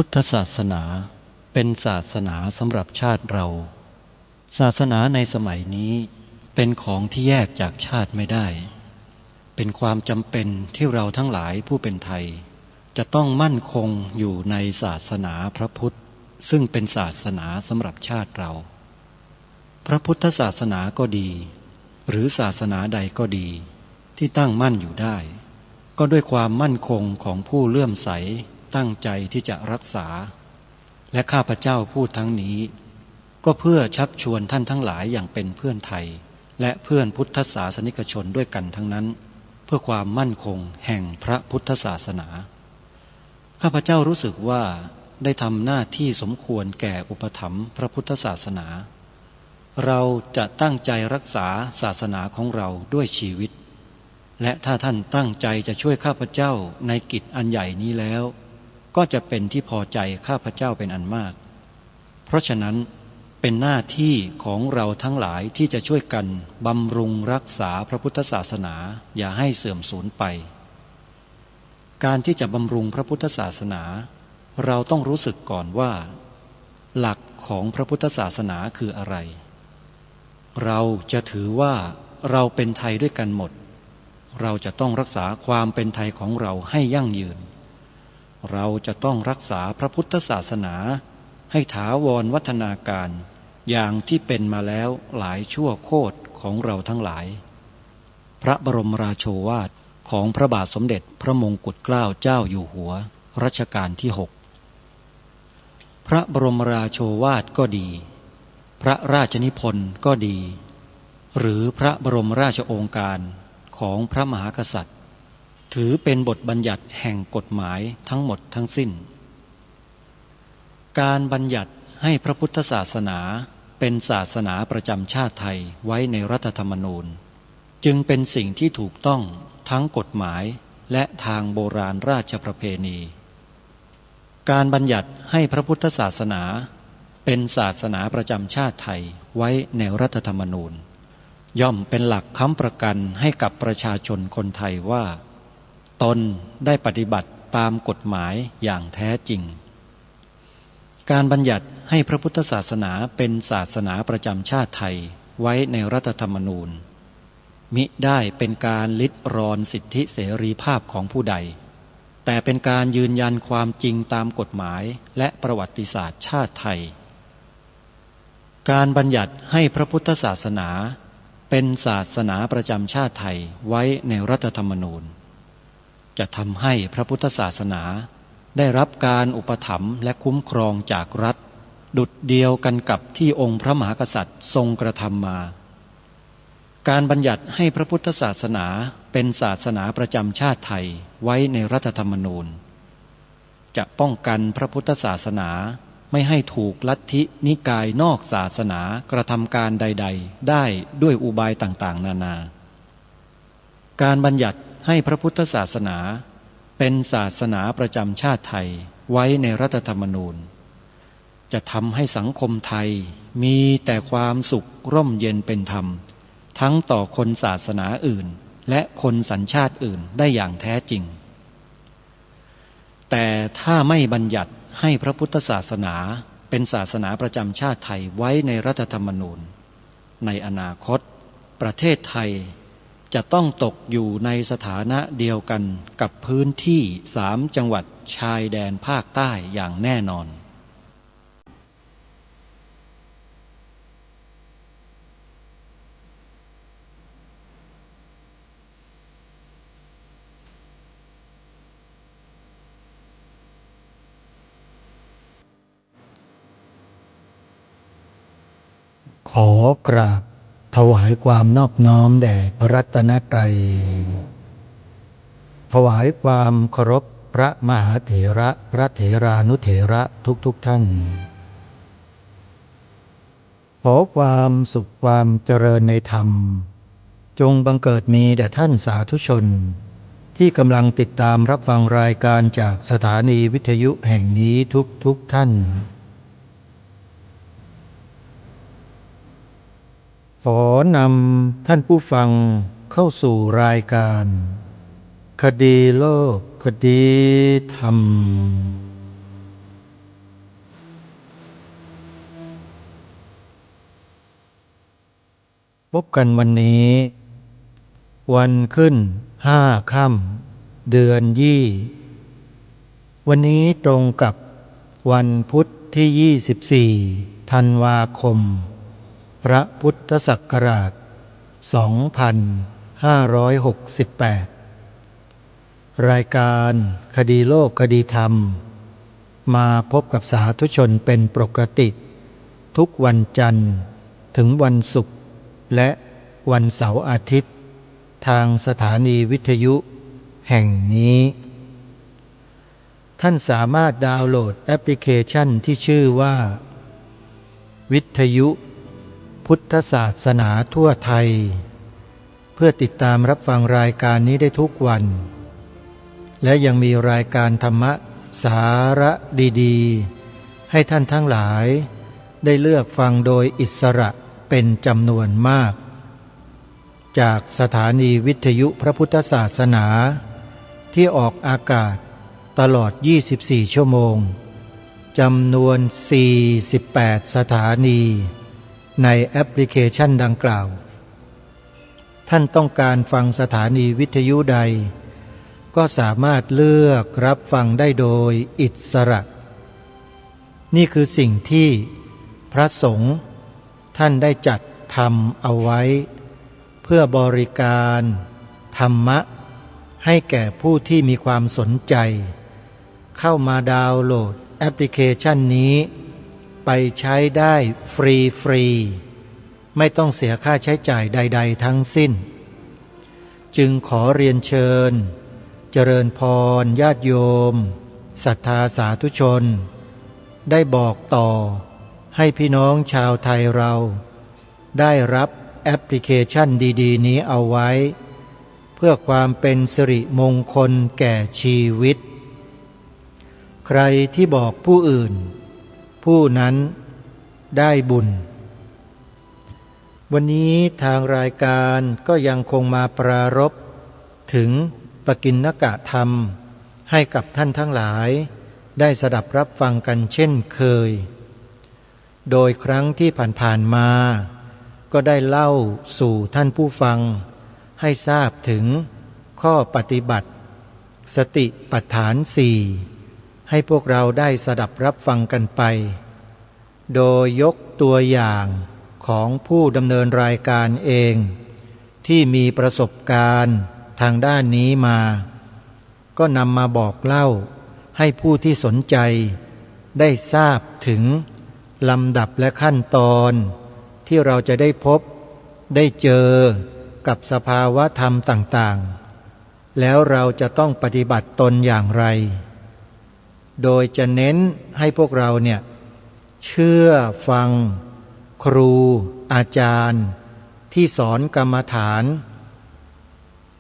พุทธศาสนาเป็นศาสนาสำหรับชาติเราศาสนาในสมัยนี้เป็นของที่แยกจากชาติไม่ได้เป็นความจำเป็นที่เราทั้งหลายผู้เป็นไทยจะต้องมั่นคงอยู่ในศาสนาพระพุทธซึ่งเป็นศาสนาสำหรับชาติเราพระพุทธศาสนาก็ดีหรือศาสนาใดก็ดีที่ตั้งมั่นอยู่ได้ก็ด้วยความมั่นคงของผู้เลื่อมใสตั้งใจที่จะรักษาและข้าพเจ้าพูดทั้งนี้ก็เพื่อชักชวนท่านทั้งหลายอย่างเป็นเพื่อนไทยและเพื่อนพุทธศาสนิกชนด้วยกันทั้งนั้นเพื่อความมั่นคงแห่งพระพุทธศาสนาข้าพเจ้ารู้สึกว่าได้ทำหน้าที่สมควรแก่อุปถัมภ์พระพุทธศาสนาเราจะตั้งใจรักษาศาสนาของเราด้วยชีวิตและถ้าท่านตั้งใจจะช่วยข้าพเจ้าในกิจอันใหญ่นี้แล้วก็จะเป็นที่พอใจข้าพเจ้าเป็นอันมากเพราะฉะนั้นเป็นหน้าที่ของเราทั้งหลายที่จะช่วยกันบำรุงรักษาพระพุทธศาสนาอย่าให้เสื่อมสูญไปการที่จะบำรุงพระพุทธศาสนาเราต้องรู้สึกก่อนว่าหลักของพระพุทธศาสนาคืออะไรเราจะถือว่าเราเป็นไทยด้วยกันหมดเราจะต้องรักษาความเป็นไทยของเราให้ยั่งยืนเราจะต้องรักษาพระพุทธศาสนาให้ถาวรวัฒนาการอย่างที่เป็นมาแล้วหลายชั่วโคตรของเราทั้งหลายพระบรมราโชวาทของพระบาทสมเด็จพระมงกุฎเกล้าเจ้าอยู่หัวรัชกาลที่6พระบรมราโชวาทก็ดีพระราชนิพนธ์ก็ดีหรือพระบรมราชโองการของพระมหากษัตริย์ ถือเป็นบทบัญญัติแห่งกฎหมายทั้งหมดทั้งสิ้นการบัญญัติให้พระพุทธศาสนาเป็นศาสนาประจำชาติไทยไว้ในรัฐธรรมนูญจึงเป็นสิ่งที่ถูกต้องทั้งกฎหมายและทางโบราณราชประเพณีการบัญญัติให้พระพุทธศาสนาเป็นศาสนาประจำชาติไทยไว้ในรัฐธรรมนูญย่อมเป็นหลักค้ำประกันให้กับประชาชนคนไทยว่าตนได้ปฏิบัติตามกฎหมายอย่างแท้จริงการบัญญัติให้พระพุทธศาสนาเป็นศาสนาประจำชาติไทยไว้ในรัฐธรรมนูญมิได้เป็นการลิดรอนสิทธิเสรีภาพของผู้ใดแต่เป็นการยืนยันความจริงตามกฎหมายและประวัติศาสตร์ชาติไทยการบัญญัติให้พระพุทธศาสนาเป็นศาสนาประจำชาติไทยไว้ในรัฐธรรมนูญจะทำให้พระพุทธศาสนาได้รับการอุปถัมภ์และคุ้มครองจากรัฐดุจเดียวกันกับที่องค์พระมหากษัตริย์ทรงกระทำมาการบัญญัติให้พระพุทธศาสนาเป็นศาสนาประจำชาติไทยไว้ในรัฐธรรมนูญจะป้องกันพระพุทธศาสนาไม่ให้ถูกลัทธินิกายนอกศาสนากระทำการใดๆได้ด้วยอุบายต่างๆนานาการบัญญัติให้พระพุทธศาสนาเป็นศาสนาประจำชาติไทยไว้ในรัฐธรรมนูญจะทำให้สังคมไทยมีแต่ความสุขร่มเย็นเป็นธรรมทั้งต่อคนศาสนาอื่นและคนสัญชาติอื่นได้อย่างแท้จริงแต่ถ้าไม่บัญญัติให้พระพุทธศาสนาเป็นศาสนาประจำชาติไทยไว้ในรัฐธรรมนูญในอนาคตประเทศไทยจะต้องตกอยู่ในสถานะเดียวกันกับพื้นที่3 จังหวัดชายแดนภาคใต้อย่างแน่นอนขอกราบถวายความนอบน้อมแด่พระรัตนตรัยถวายความเคารพพระมหาเถระพระเถรานุเถระทุกท่านขอความสุขความเจริญในธรรมจงบังเกิดมีแด่ท่านสาธุชนที่กำลังติดตามรับฟังรายการจากสถานีวิทยุแห่งนี้ทุกท่านขอนำท่านผู้ฟังเข้าสู่รายการคดีโลกคดีธรรมพบกันวันนี้วันขึ้น5 ค่ำเดือนยี่วันนี้ตรงกับวันพุธที่24 ธันวาคมพระพุทธศักราช 2568 รายการคดีโลกคดีธรรมมาพบกับสาธุชนเป็นปกติทุกวันจันทร์ถึงวันศุกร์และวันเสาร์อาทิตย์ทางสถานีวิทยุแห่งนี้ท่านสามารถดาวน์โหลดแอปพลิเคชันที่ชื่อว่าวิทยุพุทธศาสนาทั่วไทยเพื่อติดตามรับฟังรายการนี้ได้ทุกวันและยังมีรายการธรรมะสาระดีๆให้ท่านทั้งหลายได้เลือกฟังโดยอิสระเป็นจำนวนมากจากสถานีวิทยุพระพุทธศาสนาที่ออกอากาศตลอด24 ชั่วโมงจำนวน48 สถานีในแอปพลิเคชันดังกล่าวท่านต้องการฟังสถานีวิทยุใดก็สามารถเลือกรับฟังได้โดยอิสระนี่คือสิ่งที่พระสงฆ์ท่านได้จัดทำเอาไว้เพื่อบริการธรรมะให้แก่ผู้ที่มีความสนใจเข้ามาดาวน์โหลดแอปพลิเคชันนี้ไปใช้ได้ฟรีไม่ต้องเสียค่าใช้จ่ายใดๆทั้งสิ้นจึงขอเรียนเชิญ เจริญพรญาติโยมศรัทธาสาธุชนได้บอกต่อให้พี่น้องชาวไทยเราได้รับแอปพลิเคชันดีๆนี้เอาไว้เพื่อความเป็นสิริมงคลแก่ชีวิตใครที่บอกผู้อื่นผู้นั้นได้บุญวันนี้ทางรายการก็ยังคงมาปรารภถึงปกิณณกธรรมให้กับท่านทั้งหลายได้สดับรับฟังกันเช่นเคยโดยครั้งที่ผ่านๆมาก็ได้เล่าสู่ท่านผู้ฟังให้ทราบถึงข้อปฏิบัติสติปัฏฐานสี่ให้พวกเราได้สดับรับฟังกันไปโดยยกตัวอย่างของผู้ดำเนินรายการเองที่มีประสบการณ์ทางด้านนี้มาก็นำมาบอกเล่าให้ผู้ที่สนใจได้ทราบถึงลำดับและขั้นตอนที่เราจะได้พบได้เจอกับสภาวะธรรมต่างๆแล้วเราจะต้องปฏิบัติตนอย่างไรโดยจะเน้นให้พวกเราเนี่ยเชื่อฟังครูอาจารย์ที่สอนกรรมฐาน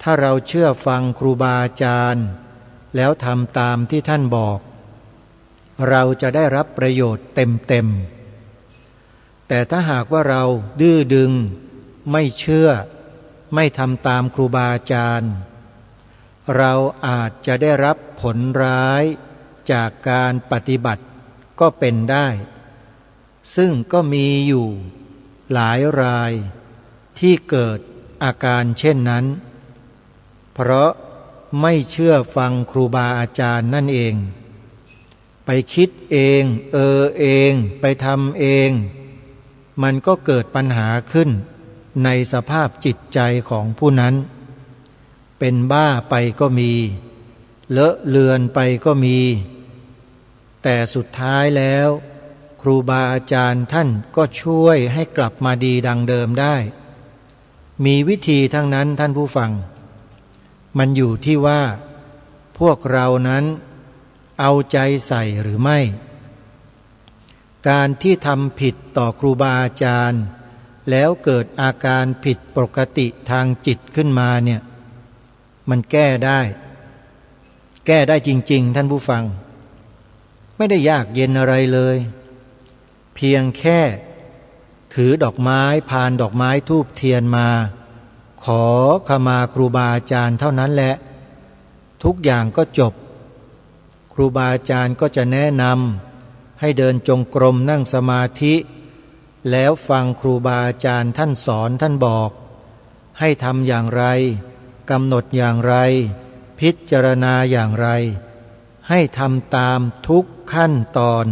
ถ้าเราเชื่อฟังครูบาอาจารย์แล้วทำตามที่ท่านบอกเราจะได้รับประโยชน์เต็มๆแต่ถ้าหากว่าเราดื้อดึงไม่เชื่อไม่ทำตามครูบาอาจารย์เราอาจจะได้รับผลร้ายจากการปฏิบัติก็เป็นได้ซึ่งก็มีอยู่หลายรายที่เกิดอาการเช่นนั้นเพราะไม่เชื่อฟังครูบาอาจารย์นั่นเองไปคิดเองเองไปทำเองมันก็เกิดปัญหาขึ้นในสภาพจิตใจของผู้นั้นเป็นบ้าไปก็มีเลอะเลือนไปก็มีแต่สุดท้ายแล้วครูบาอาจารย์ท่านก็ช่วยให้กลับมาดีดังเดิมได้มีวิธีทั้งนั้นท่านผู้ฟังมันอยู่ที่ว่าพวกเรานั้นเอาใจใส่หรือไม่การที่ทำผิดต่อครูบาอาจารย์แล้วเกิดอาการผิดปกติทางจิตขึ้นมาเนี่ยมันแก้ได้จริงๆท่านผู้ฟังไม่ได้ยากเย็นอะไรเลยเพียงแค่ถือดอกไม้พานดอกไม้ธูปเทียนมาขอขมาครูบาอาจารย์เท่านั้นแหละทุกอย่างก็จบครูบาอาจารย์ก็จะแนะนำให้เดินจงกรมนั่งสมาธิแล้วฟังครูบาอาจารย์ท่านสอนท่านบอกให้ทำอย่างไรกำหนดอย่างไรพิจารณาอย่างไรให้ทำตามทุกขั้นตอน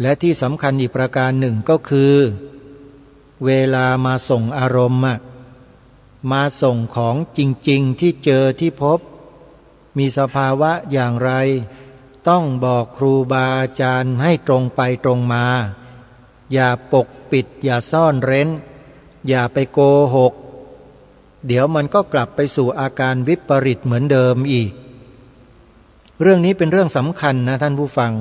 และที่สำคัญอีกประการหนึ่งก็คือเวลามาส่งอารมณ์มาส่งของจริงๆที่เจอที่พบมีสภาวะอย่างไรต้องบอกครูบาอาจารย์ให้ตรงไปตรงมาอย่าปกปิดอย่าซ่อนเร้นอย่าไปโกหกเดี๋ยวมันก็กลับไปสู่อาการวิปริตเหมือนเดิมอีกเรื่องนี้เป็นเรื่องสำคัญนะท่านผู้ฟัง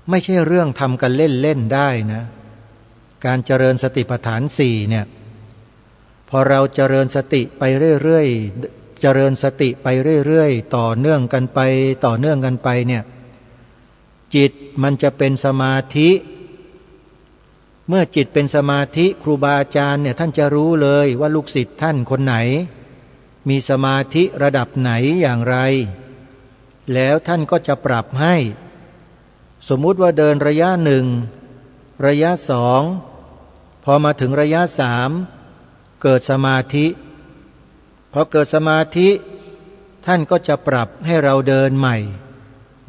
ไม่ใช่เรื่องทำกันเล่นๆได้นะการเจริญสติปัฏฐานสี่เนี่ยพอเราเจริญสติไปเรื่อยๆเจริญสติไปเรื่อยๆต่อเนื่องกันไปเนี่ยจิตมันจะเป็นสมาธิเมื่อจิตเป็นสมาธิครูบาอาจารย์เนี่ยท่านจะรู้เลยว่าลูกศิษย์ท่านคนไหนมีสมาธิระดับไหนอย่างไรแล้วท่านก็จะปรับให้สมมุติว่าเดินระยะหนึ่งระยะสองพอมาถึงระยะสามเกิดสมาธิพอเกิดสมาธิท่านก็จะปรับให้เราเดินใหม่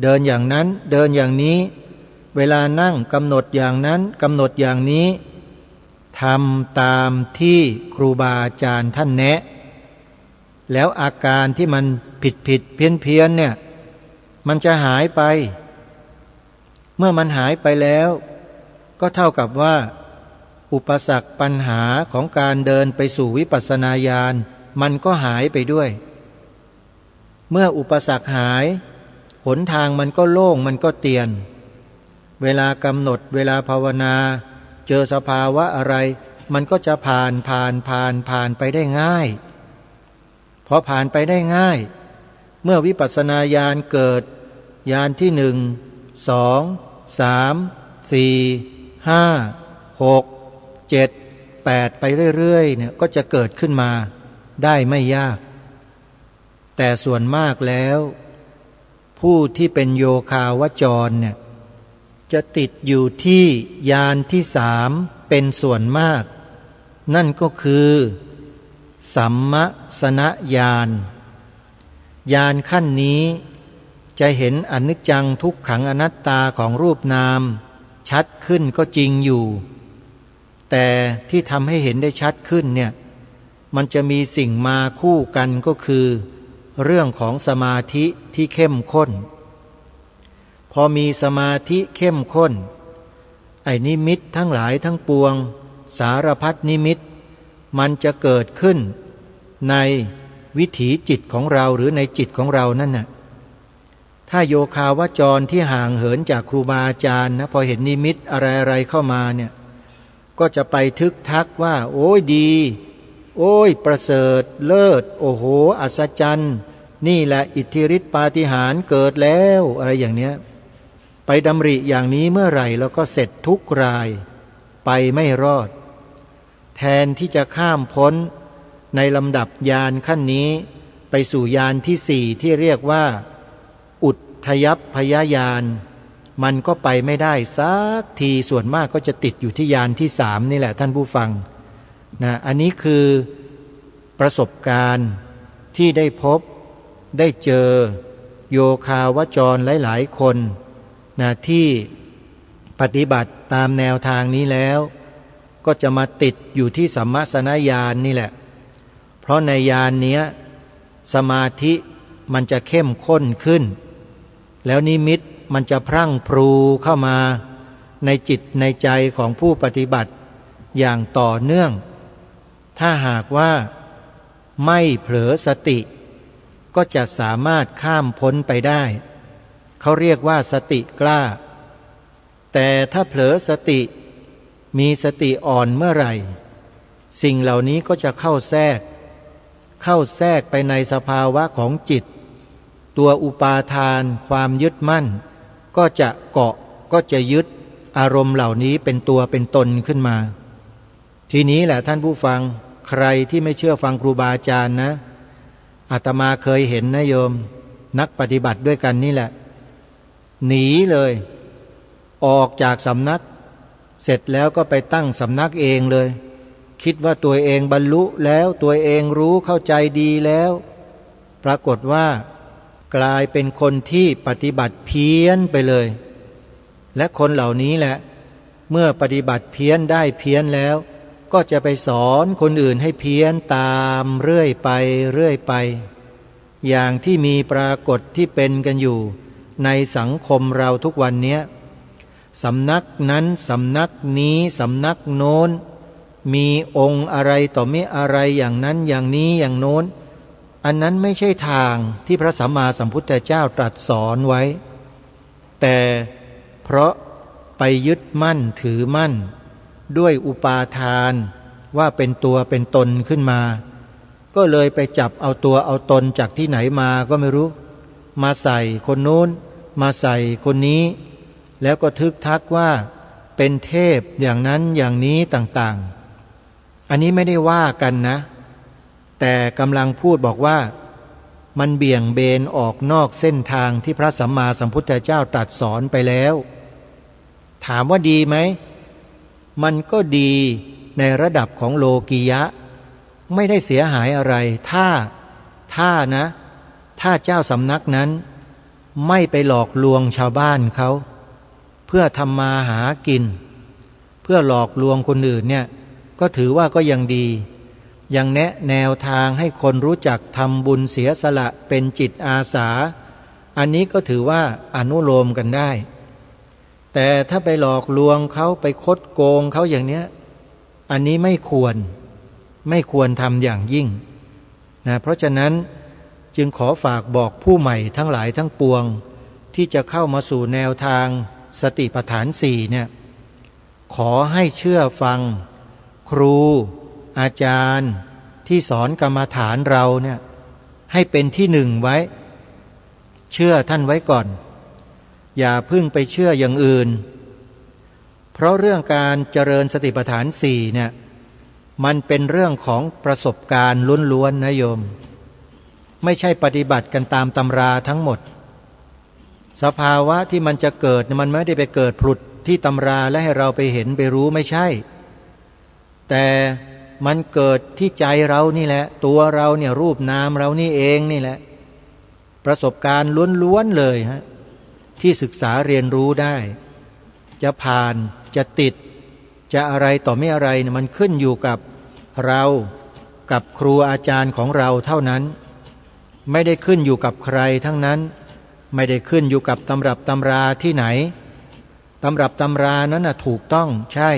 เดินอย่างนั้นเดินอย่างนี้เวลานั่งกำหนดอย่างนั้นกำหนดอย่างนี้ทำตามที่ครูบาอาจารย์ท่านแนะแล้วอาการที่มันผิดเพี้ยนเนี่ยมันจะหายไปเมื่อมันหายไปแล้วก็เท่ากับว่าอุปสรรคปัญหาของการเดินไปสู่วิปัสสนาญาณมันก็หายไปด้วย เมื่ออุปสรรคหายหนทางมันก็โล่งมันก็เตียนเวลากำหนดเวลาภาวนาเจอสภาวะอะไรมันก็จะผ่านไปได้ง่ายพอผ่านไปได้ง่ายเมื่อวิปัสสนาญาณเกิดญาณที่หนึ่งสองสามสี่ห้าหกเจ็ดแปดไปเรื่อยๆเนี่ยก็จะเกิดขึ้นมาได้ไม่ยากแต่ส่วนมากแล้วผู้ที่เป็นโยคาวจรเนี่ยจะติดอยู่ที่ญาณที่สามเป็นส่วนมากนั่นก็คือสัมมสนญาณญาณขั้นนี้จะเห็นอนิจจังทุกขังอนัตตาของรูปนามชัดขึ้นก็จริงอยู่แต่ที่ทำให้เห็นได้ชัดขึ้นเนี่ยมันจะมีสิ่งมาคู่กันก็คือเรื่องของสมาธิที่เข้มข้นพอมีสมาธิเข้มข้นไอ้นิมิตทั้งหลายทั้งปวงสารพัดนิมิตมันจะเกิดขึ้นในวิถีจิตของเราหรือในจิตของเรานั่นน่ะถ้าโยคาวจรที่ห่างเหินจากครูบาอาจารย์นะพอเห็นนิมิตอะไรเข้ามาเนี่ยก็จะไปทึกทักว่าโอ้ยดีโอ้ยประเสริฐเลิศโอ้โหอัศจรรย์นี่แหละอิทธิฤทธิปาฏิหาริย์เกิดแล้วอะไรอย่างเนี้ยไปดำริอย่างนี้เมื่อไหร่แล้วก็เสร็จทุกรายไปไม่รอดแทนที่จะข้ามพ้นในลำดับญาณขั้นนี้ไปสู่ญาณที่สี่ที่เรียกว่าอุทธยัพพยญาณมันก็ไปไม่ได้สักทีส่วนมากก็จะติดอยู่ที่ญาณที่สามนี่แหละท่านผู้ฟังนะอันนี้คือประสบการณ์ที่ได้พบได้เจอโยคาวจรหลายๆคนนะที่ปฏิบัติตามแนวทางนี้แล้วก็จะมาติดอยู่ที่สัมมสนญาณนี่แหละเพราะในญาณนี้สมาธิมันจะเข้มข้นขึ้นแล้วนิมิตมันจะพรั่งพรูเข้ามาในจิตในใจของผู้ปฏิบัติอย่างต่อเนื่องถ้าหากว่าไม่เผลอสติก็จะสามารถข้ามพ้นไปได้เขาเรียกว่าสติกล้าแต่ถ้าเผลอสติมีสติอ่อนเมื่อไหร่สิ่งเหล่านี้ก็จะเข้าแทรกไปในสภาวะของจิตตัวอุปาทานความยึดมั่นก็จะเกาะก็จะยึดอารมณ์เหล่านี้เป็นตัวเป็นตนขึ้นมาทีนี้แหละท่านผู้ฟังใครที่ไม่เชื่อฟังครูบาอาจารย์นะอาตมาเคยเห็นนะโยมนักปฏิบัติด้วยกันนี่แหละหนีเลยออกจากสำนักเสร็จแล้วก็ไปตั้งสำนักเองเลยคิดว่าตัวเองบรรลุแล้วตัวเองรู้เข้าใจดีแล้วปรากฏว่ากลายเป็นคนที่ปฏิบัติเพี้ยนไปเลยและคนเหล่านี้แหละเมื่อปฏิบัติเพี้ยนได้เพี้ยนแล้วก็จะไปสอนคนอื่นให้เพี้ยนตามเรื่อยไปอย่างที่มีปรากฏที่เป็นกันอยู่ในสังคมเราทุกวันนี้สำนักนั้นสำนักนี้สำนักโน้นมีองค์อะไรต่อไม่อะไรอย่างนั้นอย่างนี้อย่างโน้นอันนั้นไม่ใช่ทางที่พระสัมมาสัมพุทธเจ้าตรัสสอนไว้แต่เพราะไปยึดมั่นถือมั่นด้วยอุปาทานว่าเป็นตัวเป็นตนขึ้นมาก็เลยไปจับเอาตัวเอาตนจากที่ไหนมาก็ไม่รู้มาใส่คนโน้นมาใส่คนนี้แล้วก็ทึกทักว่าเป็นเทพอย่างนั้นอย่างนี้ต่างๆอันนี้ไม่ได้ว่ากันนะแต่กำลังพูดบอกว่ามันเบี่ยงเบนออกนอกเส้นทางที่พระสัมมาสัมพุทธเจ้าตรัสสอนไปแล้วถามว่าดีไหมมันก็ดีในระดับของโลกียะไม่ได้เสียหายอะไรถ้าเจ้าสำนักนั้นไม่ไปหลอกลวงชาวบ้านเขาเพื่อทำมาหากินเพื่อหลอกลวงคนอื่นเนี่ยก็ถือว่าก็ยังดียังแนะแนวทางให้คนรู้จักทำบุญเสียสละเป็นจิตอาสาอันนี้ก็ถือว่าอนุโลมกันได้แต่ถ้าไปหลอกลวงเขาไปคดโกงเขาอย่างเนี้ยอันนี้ไม่ควรทำอย่างยิ่งนะเพราะฉะนั้นจ จึงขอฝากบอกผู้ใหม่ทั้งหลายทั้งปวงที่จะเข้ามาสู่แนวทางสติปัฏฐานสี่เนี่ยขอให้เชื่อฟังครูอาจารย์ที่สอนกรรมฐานเราเนี่ยให้เป็นที่หนึ่งไว้เชื่อท่านไว้ก่อนอย่าเพิ่งไปเชื่ออย่างอื่นเพราะเรื่องการเจริญสติปัฏฐานสี่เนี่ยมันเป็นเรื่องของประสบการณ์ล้วนๆนะโยมไม่ใช่ปฏิบัติกันตามตำราทั้งหมดสภาวะที่มันจะเกิดมันไม่ได้ไปเกิดผุดที่ตำราและให้เราไปเห็นไปรู้ไม่ใช่แต่มันเกิดที่ใจเรานี่แหละตัวเราเนี่ยรูปนามเรานี่เองนี่แหละประสบการณ์ล้วนๆเลยฮะที่ศึกษาเรียนรู้ได้จะผ่านจะติดจะอะไรต่อไม่อะไรเนี่ยมันขึ้นอยู่กับเรากับครูอาจารย์ของเราเท่านั้นไม่ได้ขึ้นอยู่กับใครทั้งนั้นไม่ได้ขึ้นอยู่กับตำรับตำราที่ไหนตำรับตำรานั้นน่ะถูกต้องใช่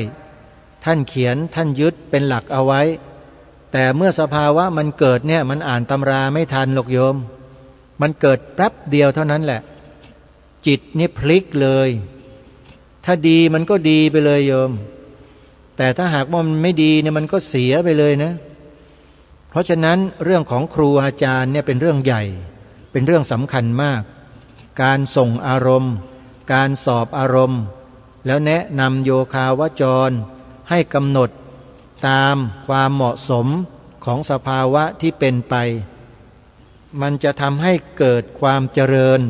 ท่านเขียนท่านยึดเป็นหลักเอาไว้แต่เมื่อสภาวะมันเกิดเนี่ยมันอ่านตำราไม่ทันหรอกโยมมันเกิดแป๊บเดียวเท่านั้นแหละจิตนี่พลิกเลยถ้าดีมันก็ดีไปเลยโยมแต่ถ้าหากว่ามันไม่ดีเนี่ยมันก็เสียไปเลยนะเพราะฉะนั้นเรื่องของครูอาจารย์เนี่ยเป็นเรื่องใหญ่เป็นเรื่องสำคัญมากการส่งอารมณ์การสอบอารมณ์แล้วแนะนำโยคาวจรให้กำหนดตามความเหมาะสมของสภาวะที่เป็นไปมันจะทำให้เกิดความเจริญ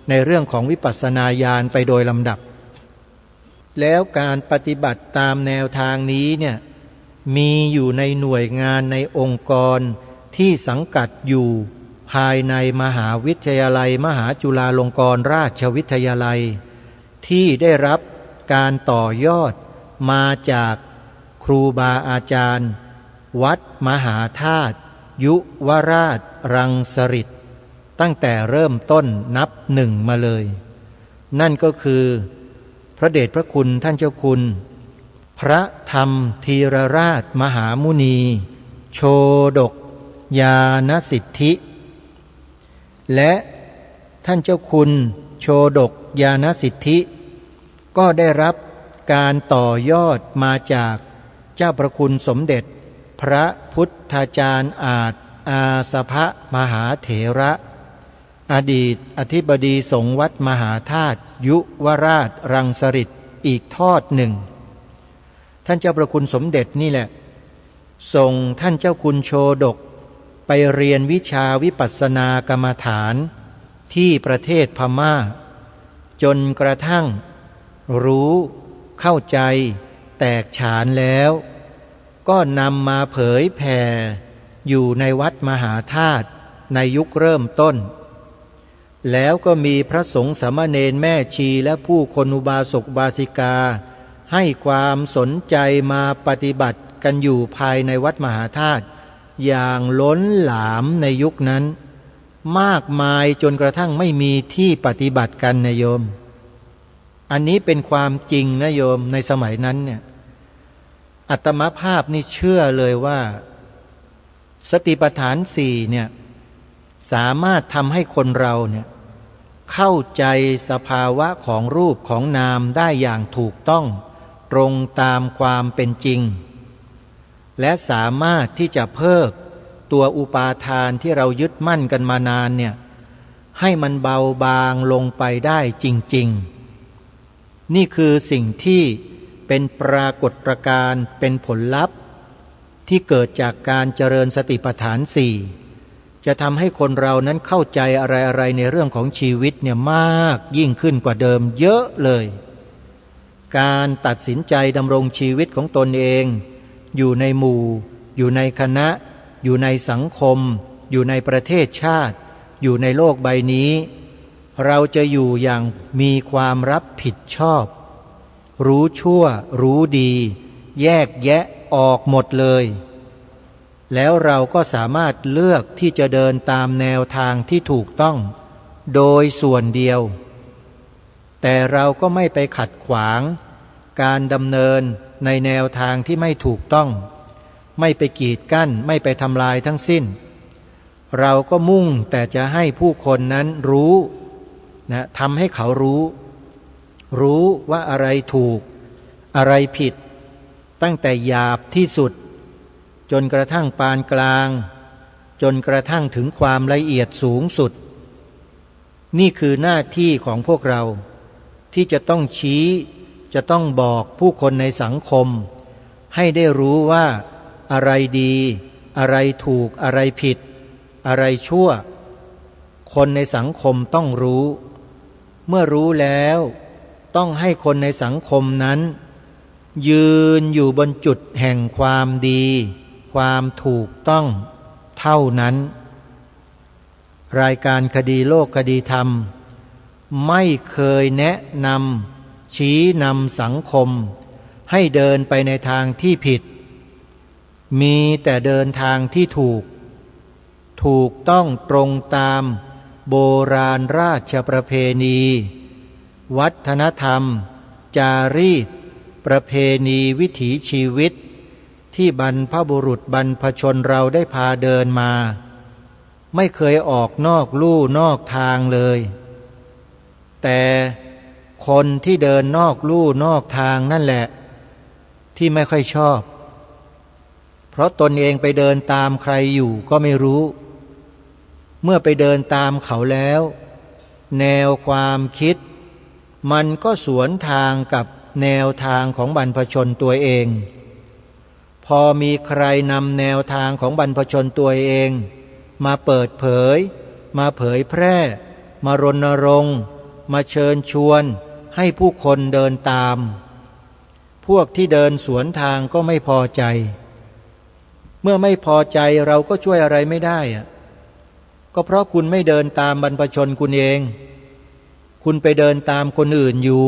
ในเรื่องของวิปัสสนาญาณไปโดยลำดับแล้วการปฏิบัติตามแนวทางนี้เนี่ยมีอยู่ในหน่วยงานในองค์กรที่สังกัดอยู่ภายในมหาวิทยาลัยมหาจุฬาลงกรณราชวิทยาลัยที่ได้รับการต่อยอดมาจากครูบาอาจารย์วัดมหาธาตุยุวราชรังสฤษฎ์ตั้งแต่เริ่มต้นนับหนึ่งมาเลยนั่นก็คือพระเดชพระคุณท่านเจ้าคุณพระธรรมธีรราชมหามุนีโชดกญาณสิทธิและท่านเจ้าคุณโชดกญาณสิทธิก็ได้รับการต่อยอดมาจากเจ้าประคุณสมเด็จพระพุทธาจารย์อาจอาสภมหาเถระอดีตอธิบดีสงฆ์วัดมหาธาตุยุวราชรังสฤษฎ์อีกทอดหนึ่งท่านเจ้าประคุณสมเด็จนี่แหละส่งท่านเจ้าคุณโชดกไปเรียนวิชาวิปัสสนากรรมฐานที่ประเทศพม่าจนกระทั่งรู้เข้าใจแตกฉานแล้วก็นำมาเผยแผ่อยู่ในวัดมหาธาตุในยุคเริ่มต้นแล้วก็มีพระสงฆ์สามเณรแม่ชีและผู้คนอุบาสกอุบาสิกาให้ความสนใจมาปฏิบัติกันอยู่ภายในวัดมหาธาตุอย่างล้นหลามในยุคนั้นมากมายจนกระทั่งไม่มีที่ปฏิบัติกันนะโยมอันนี้เป็นความจริงนะโยมในสมัยนั้นเนี่ยอาตมาภาพนี่เชื่อเลยว่าสติปัฏฐานสี่เนี่ยสามารถทำให้คนเราเนี่ยเข้าใจสภาวะของรูปของนามได้อย่างถูกต้องตรงตามความเป็นจริงและสามารถที่จะเพิกตัวอุปาทานที่เรายึดมั่นกันมานานเนี่ยให้มันเบาบางลงไปได้จริงๆนี่คือสิ่งที่เป็นปรากฏการณ์เป็นผลลัพธ์ที่เกิดจากการเจริญสติปัฏฐานสี่จะทำให้คนเรานั้นเข้าใจอะไรๆในเรื่องของชีวิตเนี่ยมากยิ่งขึ้นกว่าเดิมเยอะเลยการตัดสินใจดำรงชีวิตของตนเองอยู่ในหมู่อยู่ในคณะอยู่ในสังคมอยู่ในประเทศชาติอยู่ในโลกใบนี้เราจะอยู่อย่างมีความรับผิดชอบรู้ชั่วรู้ดีแยกแยะออกหมดเลยแล้วเราก็สามารถเลือกที่จะเดินตามแนวทางที่ถูกต้องโดยส่วนเดียวแต่เราก็ไม่ไปขัดขวางการดำเนินในแนวทางที่ไม่ถูกต้องไม่ไปกีดกั้นไม่ไปทำลายทั้งสิ้น เราก็มุ่งแต่จะให้ผู้คนนั้นรู้นะทำให้เขารู้ว่าอะไรถูกอะไรผิดตั้งแต่หยาบที่สุดจนกระทั่งปานกลางจนกระทั่งถึงความละเอียดสูงสุดนี่คือหน้าที่ของพวกเราที่จะต้องชี้จะต้องบอกผู้คนในสังคมให้ได้รู้ว่าอะไรดีอะไรถูกอะไรผิดอะไรชั่วคนในสังคมต้องรู้เมื่อรู้แล้วต้องให้คนในสังคมนั้นยืนอยู่บนจุดแห่งความดีความถูกต้องเท่านั้นรายการคดีโลกคดีธรรมไม่เคยแนะนำชี้นำสังคมให้เดินไปในทางที่ผิดมีแต่เดินทางที่ถูกต้องตรงตามโบราณราชประเพณีวัฒนธรรมจารีตประเพณีวิถีชีวิตที่บรรพบุรุษบรรพชนเราได้พาเดินมาไม่เคยออกนอกลู่นอกทางเลยแต่คนที่เดินนอกลู่นอกทางนั่นแหละที่ไม่ค่อยชอบเพราะตนเองไปเดินตามใครอยู่ก็ไม่รู้เมื่อไปเดินตามเขาแล้วแนวความคิดมันก็สวนทางกับแนวทางของบรรพชนตัวเองพอมีใครนำแนวทางของบรรพชนตัวเองมาเปิดเผยมาเผยแพร่มารณรงค์มาเชิญชวนให้ผู้คนเดินตามพวกที่เดินสวนทางก็ไม่พอใจเมื่อไม่พอใจเราก็ช่วยอะไรไม่ได้ก็เพราะคุณไม่เดินตามบรรพชนคุณเองคุณไปเดินตามคนอื่นอยู่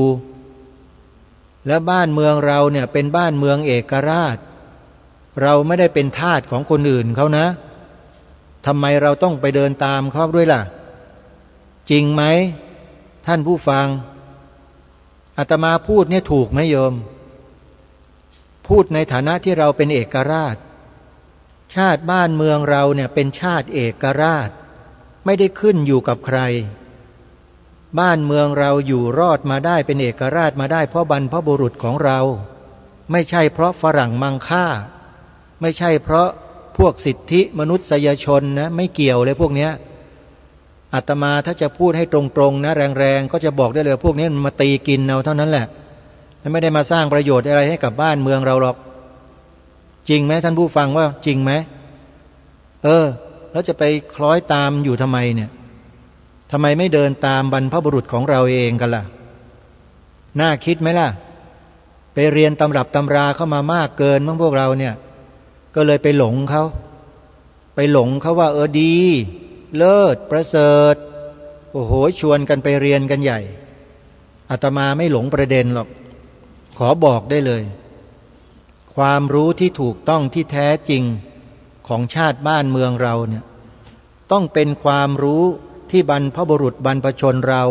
และบ้านเมืองเราเนี่ยเป็นบ้านเมืองเอกราชเราไม่ได้เป็นทาสของคนอื่นเขานะทำไมเราต้องไปเดินตามเขาด้วยล่ะจริงไหมท่านผู้ฟังอาตมาพูดเนี่ยถูกไหมโยมพูดในฐานะที่เราเป็นเอกราชชาติบ้านเมืองเราเนี่ยเป็นชาติเอกราชไม่ได้ขึ้นอยู่กับใครบ้านเมืองเราอยู่รอดมาได้เป็นเอกราชมาได้เพราะบรรพบุรุษของเราไม่ใช่เพราะฝรั่งมังค่าไม่ใช่เพราะพวกสิทธิมนุษยชนนะไม่เกี่ยวเลยพวกเนี้ยอาตมาถ้าจะพูดให้ตรงๆนะแรงๆก็จะบอกได้เลยพวกนี้มันมาตีกินเอาเท่านั้นแหละไม่ได้มาสร้างประโยชน์อะไรให้กับบ้านเมืองเราหรอกจริงไหมท่านผู้ฟังว่าจริงไหมแล้วจะไปคล้อยตามอยู่ทำไมเนี่ยทำไมไม่เดินตามบรรพบุรุษของเราเองกันล่ะน่าคิดไหมล่ะไปเรียนตำรับตำราเข้ามามากเกินมั้งพวกเราเนี่ยก็เลยไปหลงเขาว่าดีเลิศประเสริฐโอ้โหชวนกันไปเรียนกันใหญ่อาตมาไม่หลงประเด็นหรอกขอบอกได้เลยความรู้ที่ถูกต้องที่แท้จริงของชาติบ้านเมืองเราเนี่ยต้องเป็นความรู้ที่บรรพบุรุษบรรพชนเรา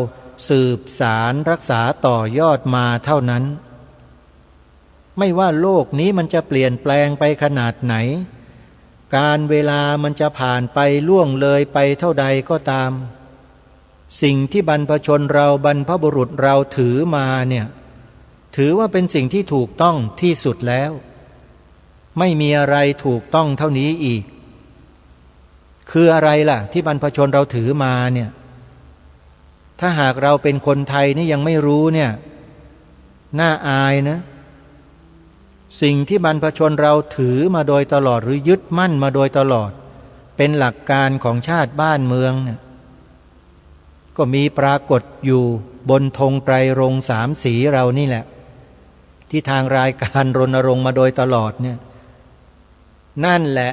สืบสารรักษาต่อยอดมาเท่านั้นไม่ว่าโลกนี้มันจะเปลี่ยนแปลงไปขนาดไหนการเวลามันจะผ่านไปล่วงเลยไปเท่าใดก็ตามสิ่งที่บรรพชนเราบรรพบุรุษเราถือมาเนี่ยถือว่าเป็นสิ่งที่ถูกต้องที่สุดแล้วไม่มีอะไรถูกต้องเท่านี้อีกคืออะไรล่ะที่บรรพชนเราถือมาเนี่ยถ้าหากเราเป็นคนไทยนี่ยังไม่รู้เนี่ยน่าอายนะสิ่งที่บรรพชนเราถือมาโดยตลอดหรือยึดมั่นมาโดยตลอดเป็นหลักการของชาติบ้านเมืองเนี่ยก็มีปรากฏอยู่บนธงไตรรงค์3 สีเรานี่แหละที่ทางรายการรณรงค์มาโดยตลอดเนี่ยนั่นแหละ